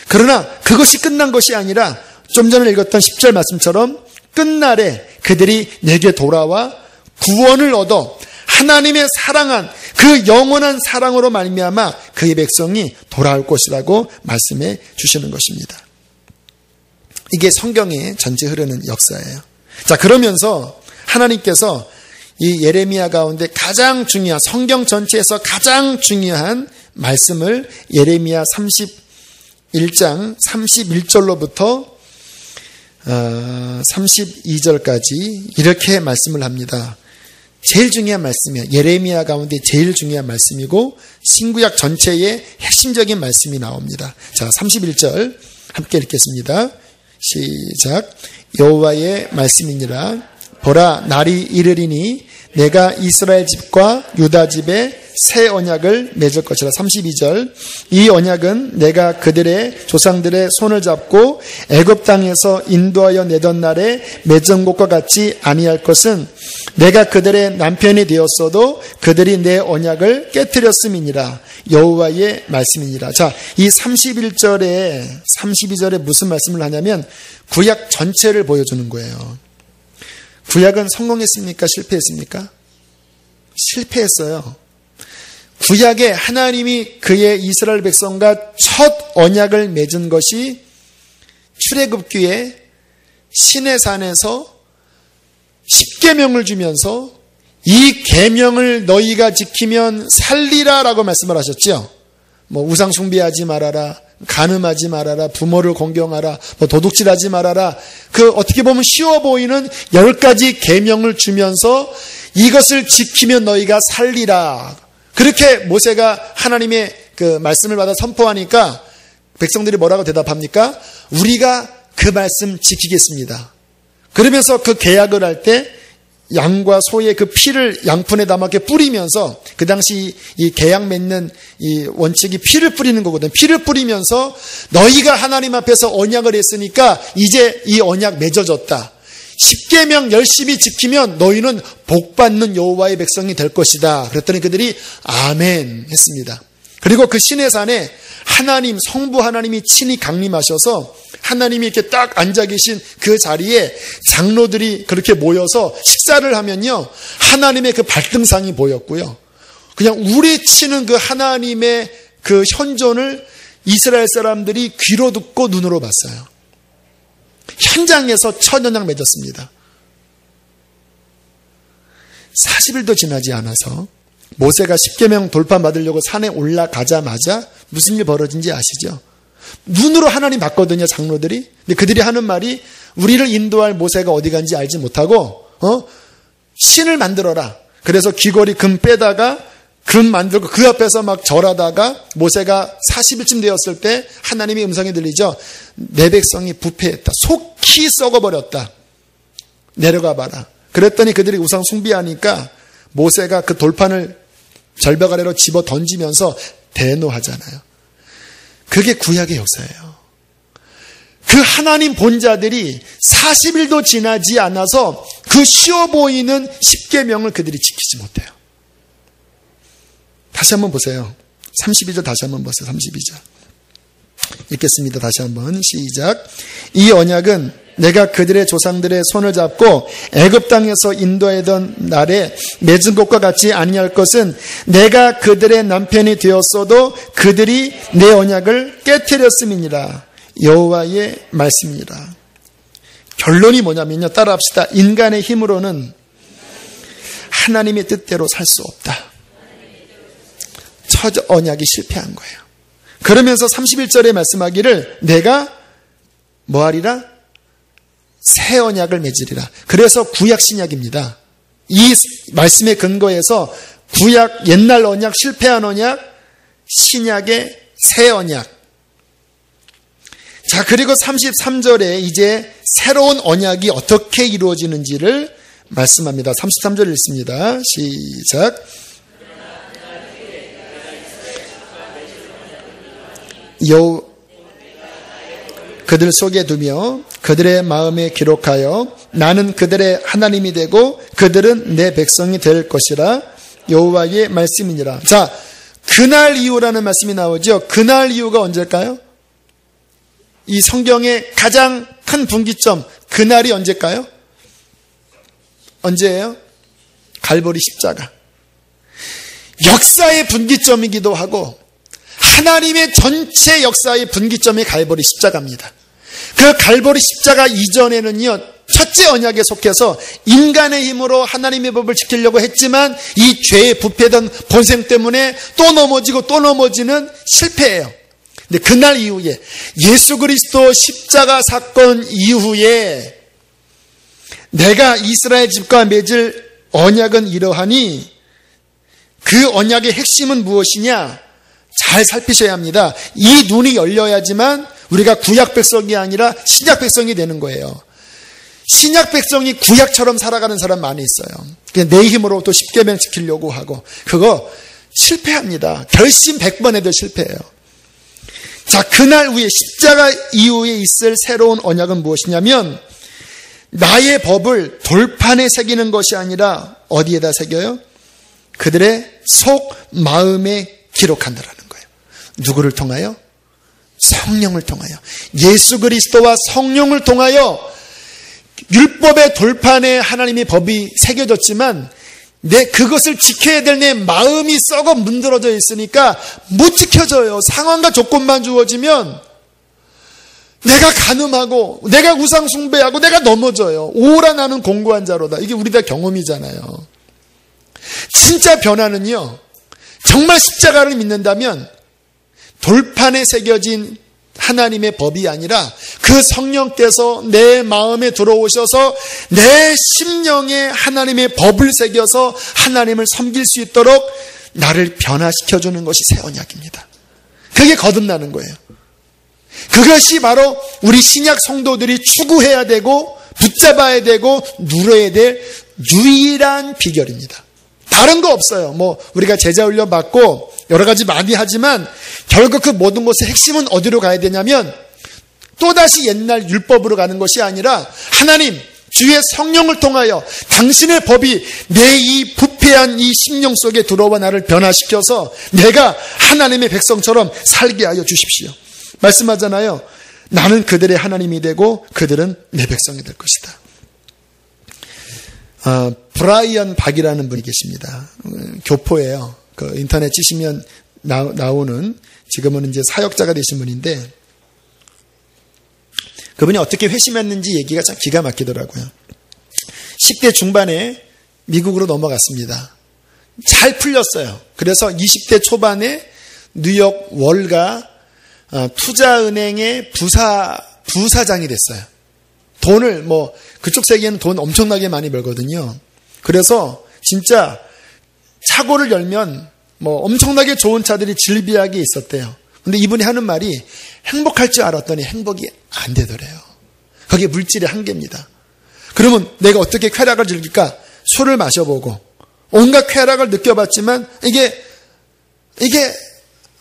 그러나 그것이 끝난 것이 아니라 좀 전에 읽었던 10절 말씀처럼 끝날에 그들이 내게 돌아와 구원을 얻어 하나님의 사랑한 그 영원한 사랑으로 말미암아 그의 백성이 돌아올 것이라고 말씀해 주시는 것입니다. 이게 성경의 전체 흐르는 역사예요. 자, 그러면서 하나님께서 이 예레미야 가운데 가장 중요한, 성경 전체에서 가장 중요한 말씀을 예레미야 31장 31절로부터 32절까지 이렇게 말씀을 합니다. 제일 중요한 말씀이에요. 예레미야 가운데 제일 중요한 말씀이고 신구약 전체의 핵심적인 말씀이 나옵니다. 자, 31절 함께 읽겠습니다. 시작. 여호와의 말씀이니라. 보라, 날이 이르리니 내가 이스라엘 집과 유다 집에 새 언약을 맺을 것이라. 32절. 이 언약은 내가 그들의 조상들의 손을 잡고 애굽 땅에서 인도하여 내던 날에 맺은 것과 같이 아니할 것은 내가 그들의 남편이 되었어도 그들이 내 언약을 깨뜨렸음이니라. 여호와의 말씀이니라. 자, 이 32절에 무슨 말씀을 하냐면 구약 전체를 보여주는 거예요. 구약은 성공했습니까? 실패했습니까? 실패했어요. 구약에 하나님이 그의 이스라엘 백성과 첫 언약을 맺은 것이 출애굽기에 시내산에서 10계명을 주면서 이 계명을 너희가 지키면 살리라라고 말씀을 하셨죠. 우상 숭배하지 말아라, 간음하지 말아라, 부모를 공경하라, 도둑질하지 말아라. 그 어떻게 보면 쉬워 보이는 10가지 계명을 주면서 이것을 지키면 너희가 살리라. 그렇게 모세가 하나님의 그 말씀을 받아 선포하니까 백성들이 뭐라고 대답합니까? 우리가 그 말씀 지키겠습니다. 그러면서 그 계약을 할 때 양과 소의 그 피를 양푼에 담아 뿌리면서, 그 당시 이 계약 맺는 이 원칙이 피를 뿌리는 거거든. 피를 뿌리면서 너희가 하나님 앞에서 언약을 했으니까 이제 이 언약 맺어졌다. 10계명 열심히 지키면 너희는 복받는 여호와의 백성이 될 것이다. 그랬더니 그들이 아멘 했습니다. 그리고 그 시내산에 하나님, 성부 하나님이 친히 강림하셔서 하나님이 이렇게 딱 앉아 계신 그 자리에 장로들이 그렇게 모여서 식사를 하면요, 하나님의 그 발등상이 보였고요. 그냥 우리치는 그 하나님의 그 현존을 이스라엘 사람들이 귀로 듣고 눈으로 봤어요. 현장에서 첫 언약 맺었습니다. 40일도 지나지 않아서 모세가 10계명 돌파 받으려고 산에 올라가자마자 무슨 일 벌어진지 아시죠? 눈으로 하나님 봤거든요, 장로들이. 근데 그들이 하는 말이 우리를 인도할 모세가 어디 간지 알지 못하고 신을 만들어라. 그래서 귀걸이 금 빼다가 금 만들고 그 앞에서 막 절하다가 모세가 40일쯤 되었을 때 하나님의 음성이 들리죠. 내 백성이 부패했다. 속히 썩어버렸다. 내려가 봐라. 그랬더니 그들이 우상 숭배하니까 모세가 그 돌판을 절벽 아래로 집어 던지면서 대노하잖아요. 그게 구약의 역사예요. 그 하나님 본자들이 40일도 지나지 않아서 그 쉬워 보이는 10계명을 그들이 지키지 못해요. 다시 한번 보세요. 32절 다시 한번 보세요. 32절. 읽겠습니다. 다시 한번 시작. 이 언약은 내가 그들의 조상들의 손을 잡고 애굽 땅에서 인도하던 날에 맺은 것과 같이 아니할 것은 내가 그들의 남편이 되었어도 그들이 내 언약을 깨뜨렸음이니라. 여호와의 말씀이니라. 결론이 뭐냐면요, 따라합시다. 인간의 힘으로는 하나님의 뜻대로 살 수 없다. 첫 언약이 실패한 거예요. 그러면서 31절에 말씀하기를 내가 뭐하리라? 새 언약을 맺으리라. 그래서 구약 신약입니다. 이 말씀의 근거에서 구약 옛날 언약, 실패한 언약, 신약의 새 언약. 자, 그리고 33절에 이제 새로운 언약이 어떻게 이루어지는지를 말씀합니다. 33절 읽습니다. 시작. 그들 속에 두며 그들의 마음에 기록하여 나는 그들의 하나님이 되고 그들은 내 백성이 될 것이라. 여호와의 말씀이니라. 자, 그날 이후라는 말씀이 나오죠. 그날 이후가 언제일까요? 이 성경의 가장 큰 분기점, 그날이 언제일까요? 언제예요? 갈보리 십자가. 역사의 분기점이기도 하고 하나님의 전체 역사의 분기점이 갈보리 십자가입니다. 그 갈보리 십자가 이전에는요, 첫째 언약에 속해서 인간의 힘으로 하나님의 법을 지키려고 했지만 이 죄에 부패된 본성 때문에 또 넘어지고 또 넘어지는 실패예요. 근데 그날 이후에 예수 그리스도 십자가 사건 이후에 내가 이스라엘 집과 맺을 언약은 이러하니, 그 언약의 핵심은 무엇이냐? 잘 살피셔야 합니다. 이 눈이 열려야지만 우리가 구약 백성이 아니라 신약 백성이 되는 거예요. 신약 백성이 구약처럼 살아가는 사람 많이 있어요. 내 힘으로 또 10계명 지키려고 하고, 그거 실패합니다. 결심 100번 해도 실패해요. 자, 그날 후에 십자가 이후에 있을 새로운 언약은 무엇이냐면 나의 법을 돌판에 새기는 것이 아니라 어디에다 새겨요? 그들의 속 마음에 기록한다라는 거예요. 누구를 통하여? 성령을 통하여. 예수 그리스도와 성령을 통하여 율법의 돌판에 하나님의 법이 새겨졌지만 그것을 지켜야 될 내 마음이 썩어 문드러져 있으니까 못 지켜져요. 상황과 조건만 주어지면 내가 간음하고 내가 우상 숭배하고 내가 넘어져요. 오라 나는 공고한 자로다. 이게 우리 다 경험이잖아요. 진짜 변화는요, 정말 십자가를 믿는다면 돌판에 새겨진 하나님의 법이 아니라 그 성령께서 내 마음에 들어오셔서 내 심령에 하나님의 법을 새겨서 하나님을 섬길 수 있도록 나를 변화시켜주는 것이 새 언약입니다. 그게 거듭나는 거예요. 그것이 바로 우리 신약 성도들이 추구해야 되고 붙잡아야 되고 누려야 될 유일한 비결입니다. 다른 거 없어요. 우리가 제자 훈련 받고 여러 가지 많이 하지만 결국 그 모든 것의 핵심은 어디로 가야 되냐면 또다시 옛날 율법으로 가는 것이 아니라 하나님 주의 성령을 통하여 당신의 법이 내 이 부패한 이 심령 속에 들어와 나를 변화시켜서 내가 하나님의 백성처럼 살게 하여 주십시오. 말씀하잖아요. 나는 그들의 하나님이 되고 그들은 내 백성이 될 것이다. 브라이언 박이라는 분이 계십니다. 교포예요. 그 인터넷 치시면 나오는, 지금은 이제 사역자가 되신 분인데, 그분이 어떻게 회심했는지 얘기가 참 기가 막히더라고요. 10대 중반에 미국으로 넘어갔습니다. 잘 풀렸어요. 그래서 20대 초반에 뉴욕 월가 투자은행의 부사장이 됐어요. 돈을 그쪽 세계는 돈 엄청나게 많이 벌거든요. 그래서 진짜 차고를 열면 엄청나게 좋은 차들이 질비하게 있었대요. 근데 이분이 하는 말이 행복할 줄 알았더니 행복이 안 되더래요. 그게 물질의 한계입니다. 그러면 내가 어떻게 쾌락을 즐길까? 술을 마셔보고 온갖 쾌락을 느껴봤지만 이게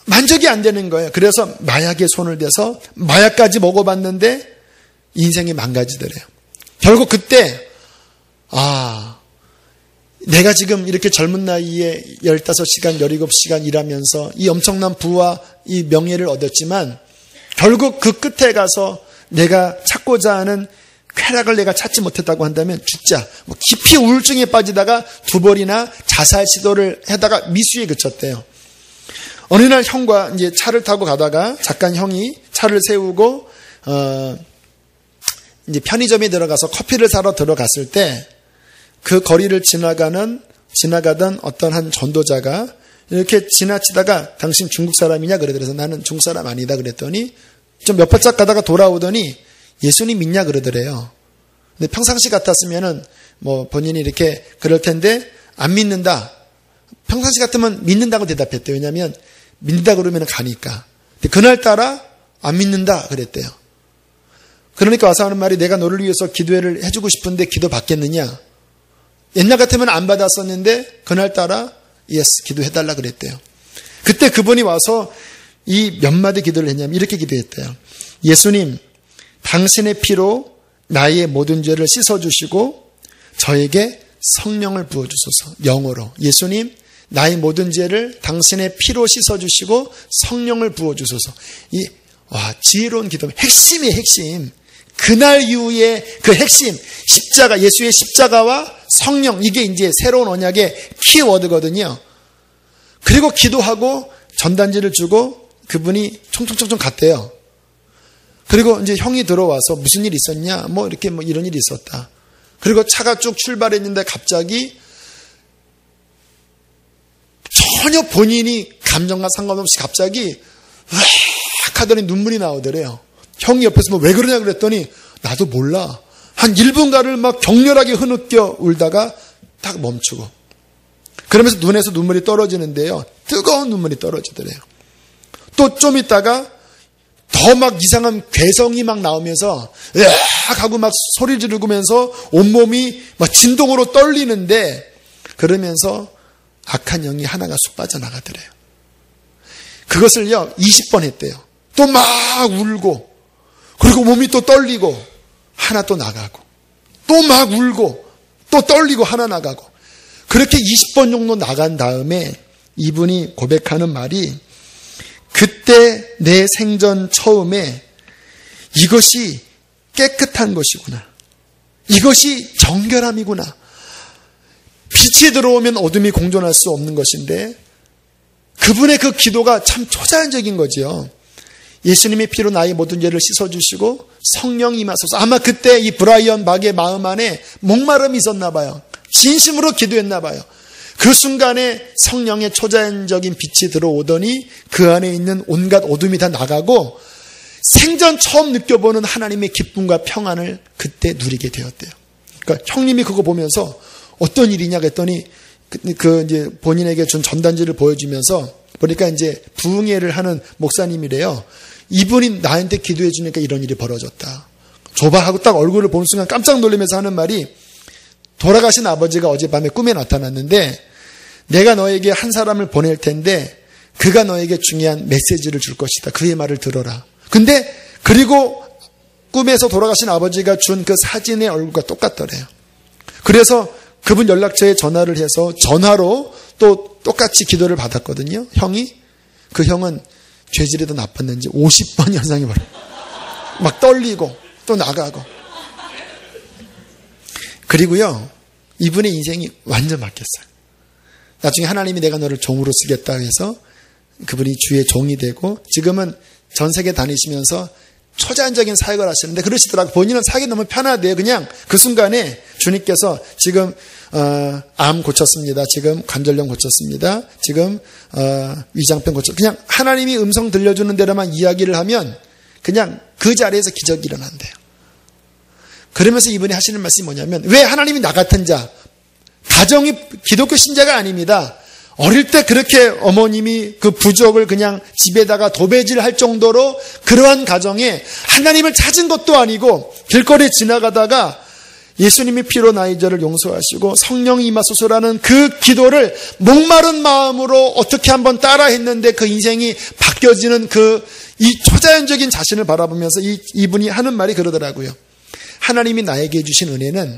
만족이 안 되는 거예요. 그래서 마약에 손을 대서 마약까지 먹어봤는데 인생이 망가지더래요. 결국 그때 내가 지금 이렇게 젊은 나이에 15시간, 17시간 일하면서 이 엄청난 부와 이 명예를 얻었지만 결국 그 끝에 가서 내가 찾고자 하는 쾌락을 내가 찾지 못했다고 한다면 죽자. 깊이 우울증에 빠지다가 두 번이나 자살 시도를 하다가 미수에 그쳤대요. 어느 날 형과 이제 차를 타고 가다가 잠깐 형이 차를 세우고 이제 편의점에 들어가서 커피를 사러 들어갔을 때 그 거리를 지나가던 어떤 한 전도자가 이렇게 지나치다가 당신 중국 사람이냐 그러더래서 나는 중국 사람 아니다 그랬더니 좀 몇 발짝 가다가 돌아오더니 예수님 믿냐 그러더래요. 근데 평상시 같았으면은 본인이 이렇게 그럴 텐데 안 믿는다. 평상시 같으면 믿는다고 대답했대요. 왜냐하면 믿는다 그러면 가니까. 근데 그날따라 안 믿는다 그랬대요. 그러니까 와서 하는 말이 내가 너를 위해서 기도회를 해주고 싶은데 기도 받겠느냐. 옛날 같으면 안 받았었는데 그날따라 예스 기도해달라 그랬대요. 그때 그분이 와서 이 몇 마디 기도를 했냐면 이렇게 기도했대요. 예수님, 당신의 피로 나의 모든 죄를 씻어주시고 저에게 성령을 부어주소서. 영어로 예수님, 나의 모든 죄를 당신의 피로 씻어주시고 성령을 부어주소서. 지혜로운 기도, 핵심이에요, 핵심. 그날 이후에 그 핵심, 십자가, 예수의 십자가와 성령, 이게 이제 새로운 언약의 키워드거든요. 그리고 기도하고 전단지를 주고 그분이 총총총총 갔대요. 그리고 이제 형이 들어와서 무슨 일 있었냐? 이렇게 이런 일이 있었다. 그리고 차가 쭉 출발했는데 갑자기 전혀 본인이 감정과 상관없이 갑자기 으악 하더니 눈물이 나오더래요. 형이 옆에서 왜 그러냐 그랬더니 나도 몰라. 한 1분간을 막 격렬하게 흐느껴 울다가 딱 멈추고. 그러면서 눈에서 눈물이 떨어지는데요. 뜨거운 눈물이 떨어지더래요. 또 좀 있다가 더 막 이상한 괴성이 막 나오면서 으악 하고 막 소리 지르면서 온몸이 막 진동으로 떨리는데 그러면서 악한 영이 하나가 쑥 빠져나가더래요. 그것을요 20번 했대요. 또 막 울고, 그리고 몸이 또 떨리고, 하나 또 나가고, 또 막 울고, 또 떨리고, 하나 나가고, 그렇게 20번 정도 나간 다음에 이분이 고백하는 말이, 그때 내 생전 처음에 이것이 깨끗한 것이구나, 이것이 정결함이구나, 빛이 들어오면 어둠이 공존할 수 없는 것인데, 그분의 그 기도가 참 초자연적인 거지요. 예수님의 피로 나의 모든 죄를 씻어주시고 성령이 임하소서. 아마 그때 이 브라이언 박의 마음 안에 목마름이 있었나 봐요. 진심으로 기도했나 봐요. 그 순간에 성령의 초자연적인 빛이 들어오더니 그 안에 있는 온갖 어둠이 다 나가고 생전 처음 느껴보는 하나님의 기쁨과 평안을 그때 누리게 되었대요. 그러니까 형님이 그거 보면서 어떤 일이냐 그랬더니 이제 본인에게 준 전단지를 보여주면서 보니까 이제 부흥회를 하는 목사님이래요. 이분이 나한테 기도해 주니까 이런 일이 벌어졌다. 줘봐 하고 딱 얼굴을 보는 순간 깜짝 놀라면서 하는 말이, 돌아가신 아버지가 어젯밤에 꿈에 나타났는데 내가 너에게 한 사람을 보낼 텐데 그가 너에게 중요한 메시지를 줄 것이다. 그의 말을 들어라. 근데 그리고 꿈에서 돌아가신 아버지가 준 그 사진의 얼굴과 똑같더래요. 그래서 그분 연락처에 전화를 해서 전화로 또 똑같이 기도를 받았거든요. 형이. 그 형은 죄질이 더 나빴는지 50번 현상이 벌어요. 막 떨리고 또 나가고. 그리고요, 이분의 인생이 완전 바뀌었어요. 나중에 하나님이 내가 너를 종으로 쓰겠다 해서 그분이 주의 종이 되고 지금은 전 세계 다니시면서 초자연적인 사역을 하시는데 그러시더라고요. 본인은 사역이 너무 편하대요. 그냥 그 순간에 주님께서 지금 암 고쳤습니다. 지금 관절염 고쳤습니다. 지금 위장병 고쳤습니다. 그냥 하나님이 음성 들려주는 대로만 이야기를 하면 그냥 그 자리에서 기적이 일어난대요. 그러면서 이분이 하시는 말씀이 뭐냐면, 왜 하나님이 나 같은 자, 가정이 기독교 신자가 아닙니다. 어릴 때 그렇게 어머님이 그 부족을 그냥 집에다가 도배질할 정도로 그러한 가정에 하나님을 찾은 것도 아니고 길거리에 지나가다가 예수님이 피로 나의 죄를 용서하시고 성령이 임하소서라는 그 기도를 목마른 마음으로 어떻게 한번 따라 했는데 그 인생이 바뀌어지는 이 초자연적인 자신을 바라보면서 이분이 하는 말이 그러더라고요. 하나님이 나에게 주신 은혜는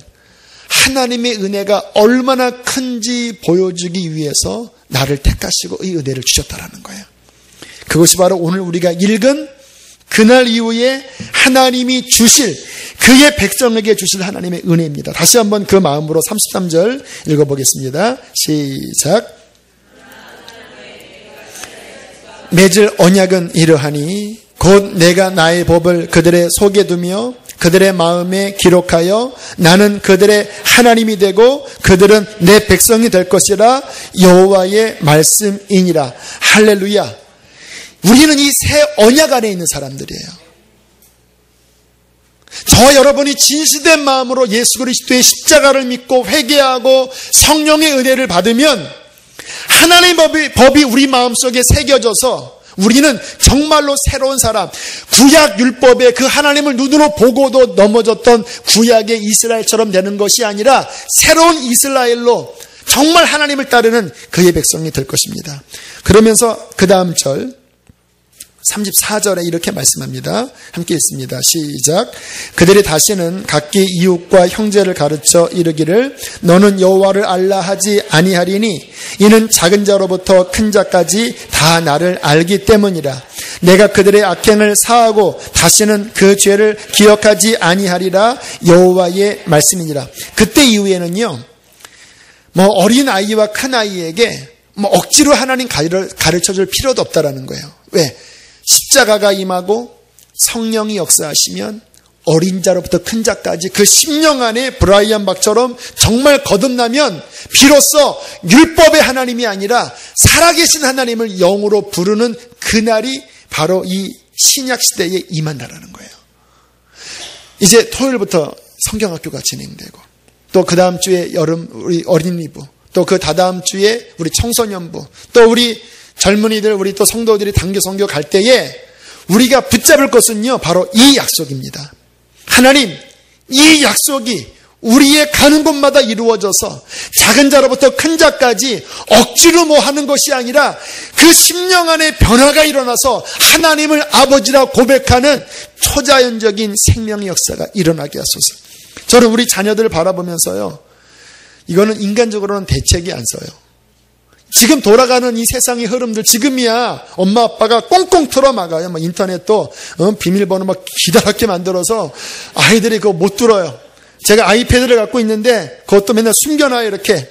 하나님의 은혜가 얼마나 큰지 보여주기 위해서 나를 택하시고 이 은혜를 주셨다라는 거예요. 그것이 바로 오늘 우리가 읽은 그날 이후에 하나님이 주실, 그의 백성에게 주실 하나님의 은혜입니다. 다시 한번 그 마음으로 33절 읽어보겠습니다. 시작. 맺을 언약은 이러하니 곧 내가 나의 법을 그들의 속에 두며 그들의 마음에 기록하여 나는 그들의 하나님이 되고 그들은 내 백성이 될 것이라 여호와의 말씀이니라. 할렐루야. 우리는 이 새 언약 안에 있는 사람들이에요. 저와 여러분이 진실된 마음으로 예수 그리스도의 십자가를 믿고 회개하고 성령의 은혜를 받으면 하나님의 법이 우리 마음속에 새겨져서 우리는 정말로 새로운 사람, 구약 율법의 그 하나님을 눈으로 보고도 넘어졌던 구약의 이스라엘처럼 되는 것이 아니라 새로운 이스라엘로 정말 하나님을 따르는 그의 백성이 될 것입니다. 그러면서 그 다음 절 34절에 이렇게 말씀합니다. 함께 읽습니다. 시작. 그들이 다시는 각기 이웃과 형제를 가르쳐 이르기를 너는 여호와를 알라 하지 아니하리니 이는 작은 자로부터 큰 자까지 다 나를 알기 때문이라. 내가 그들의 악행을 사하고 다시는 그 죄를 기억하지 아니하리라. 여호와의 말씀이니라. 그때 이후에는요, 어린 아이와 큰 아이에게 억지로 하나님 가르쳐 줄 필요도 없다라는 거예요. 왜? 십자가가 임하고 성령이 역사하시면 어린 자로부터 큰 자까지 그 심령 안에 브라이언 박처럼 정말 거듭나면 비로소 율법의 하나님이 아니라 살아계신 하나님을 영으로 부르는 그날이 바로 이 신약 시대에 임한다라는 거예요. 이제 토요일부터 성경학교가 진행되고 또 그 다음 주에 우리 어린이부, 또 그 다다음 주에 우리 청소년부, 또 우리 젊은이들, 우리 또 성도들이 단기 선교 갈 때에 우리가 붙잡을 것은요, 바로 이 약속입니다. 하나님, 이 약속이 우리의 가는 곳마다 이루어져서 작은 자로부터 큰 자까지 억지로 뭐 하는 것이 아니라 그 심령 안에 변화가 일어나서 하나님을 아버지라 고백하는 초자연적인 생명의 역사가 일어나게 하소서. 저는 우리 자녀들을 바라보면서요, 이거는 인간적으로는 대책이 안 써요. 지금 돌아가는 이 세상의 흐름들, 지금이야 엄마 아빠가 꽁꽁 틀어막아요. 막 인터넷도 비밀번호 막 기다랗게 만들어서 아이들이 그거 못 들어요. 제가 아이패드를 갖고 있는데 그것도 맨날 숨겨놔요, 이렇게.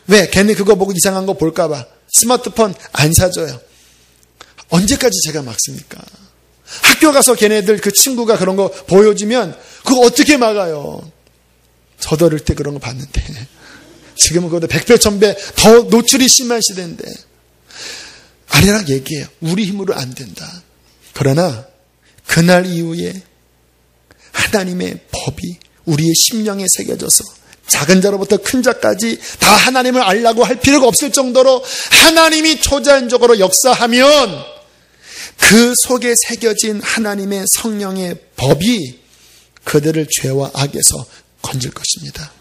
왜? 걔네 그거 보고 이상한 거 볼까봐. 스마트폰 안 사줘요. 언제까지 제가 막습니까? 학교 가서 걔네들 그 친구가 그런 거 보여주면 그거 어떻게 막아요? 저도 어릴 때 그런 거 봤는데 지금은 그보다 100배 1000배 더 노출이 심한 시대인데, 아내랑 얘기해요. 우리 힘으로 안 된다. 그러나 그날 이후에 하나님의 법이 우리의 심령에 새겨져서 작은 자로부터 큰 자까지 다 하나님을 알라고 할 필요가 없을 정도로 하나님이 초자연적으로 역사하면 그 속에 새겨진 하나님의 성령의 법이 그들을 죄와 악에서 건질 것입니다.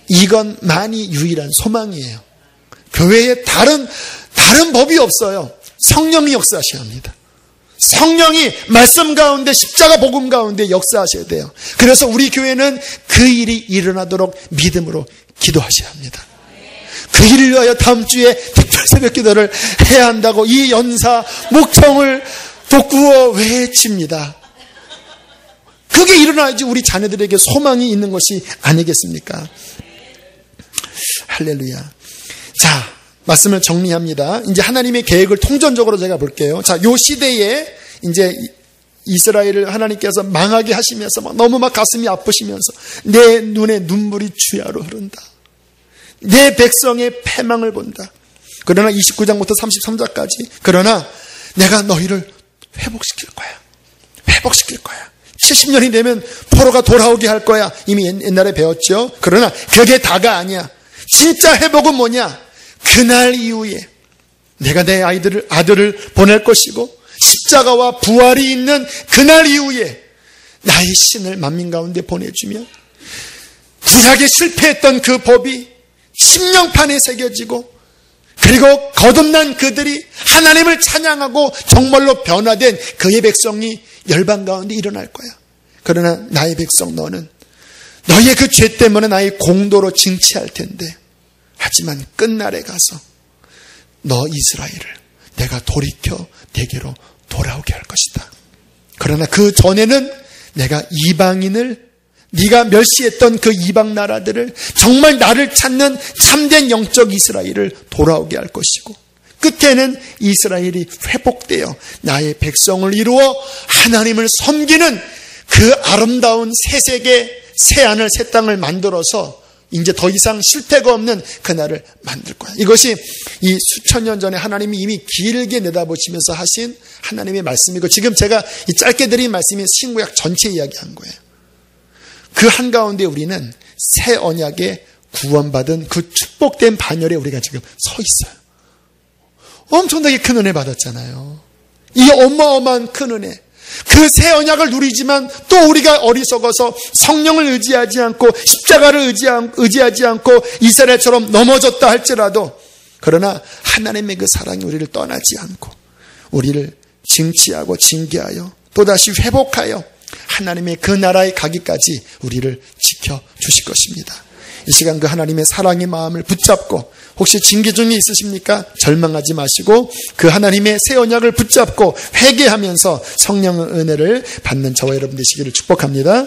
이것만이 유일한 소망이에요. 교회에 다른 법이 없어요. 성령이 역사하셔야 합니다. 성령이 말씀 가운데, 십자가 복음 가운데 역사하셔야 돼요. 그래서 우리 교회는 그 일이 일어나도록 믿음으로 기도하셔야 합니다. 그 일을 위하여 다음 주에 특별 새벽 기도를 해야 한다고 이 연사 목청을 돋구어 외칩니다. 그게 일어나야지 우리 자녀들에게 소망이 있는 것이 아니겠습니까? 할렐루야. 자, 말씀을 정리합니다. 이제 하나님의 계획을 통전적으로 제가 볼게요. 자, 요 시대에 이제 이스라엘을 하나님께서 망하게 하시면서 너무 가슴이 아프시면서 내 눈에 눈물이 주야로 흐른다. 내 백성의 패망을 본다. 그러나 29장부터 33장까지 그러나 내가 너희를 회복시킬 거야. 회복시킬 거야. 70년이 되면 포로가 돌아오게 할 거야. 이미 옛날에 배웠죠. 그러나 그게 다가 아니야. 진짜 회복은 뭐냐? 그날 이후에 내가 내 아들을 보낼 것이고 십자가와 부활이 있는 그날 이후에 나의 신을 만민 가운데 보내주면 구약에 실패했던 그 법이 심령판에 새겨지고, 그리고 거듭난 그들이 하나님을 찬양하고 정말로 변화된 그의 백성이 열방 가운데 일어날 거야. 그러나 나의 백성 너는 너의 그 죄 때문에 나의 공도로 징치할 텐데, 하지만 끝날에 가서 너 이스라엘을 내가 돌이켜 내게로 돌아오게 할 것이다. 그러나 그 전에는 내가 이방인을, 네가 멸시했던 그 이방 나라들을, 정말 나를 찾는 참된 영적 이스라엘을 돌아오게 할 것이고, 끝에는 이스라엘이 회복되어 나의 백성을 이루어 하나님을 섬기는 그 아름다운 새 세계, 새 하늘, 새 땅을 만들어서 이제 더 이상 실패가 없는 그날을 만들 거야. 이것이 이 수천 년 전에 하나님이 이미 길게 내다보시면서 하신 하나님의 말씀이고, 지금 제가 이 짧게 드린 말씀이 신구약 전체 이야기한 거예요. 그 한가운데 우리는 새 언약에 구원받은 그 축복된 반열에 우리가 지금 서 있어요. 엄청나게 큰 은혜 받았잖아요. 이 어마어마한 큰 은혜. 그 새 언약을 누리지만 또 우리가 어리석어서 성령을 의지하지 않고 십자가를 의지하지 않고 이스라엘처럼 넘어졌다 할지라도, 그러나 하나님의 그 사랑이 우리를 떠나지 않고 우리를 징치하고 징계하여 또다시 회복하여 하나님의 그 나라에 가기까지 우리를 지켜주실 것입니다. 이 시간 그 하나님의 사랑의 마음을 붙잡고, 혹시 징계 중에 있으십니까? 절망하지 마시고 그 하나님의 새 언약을 붙잡고 회개하면서 성령의 은혜를 받는 저와 여러분 되시기를 축복합니다.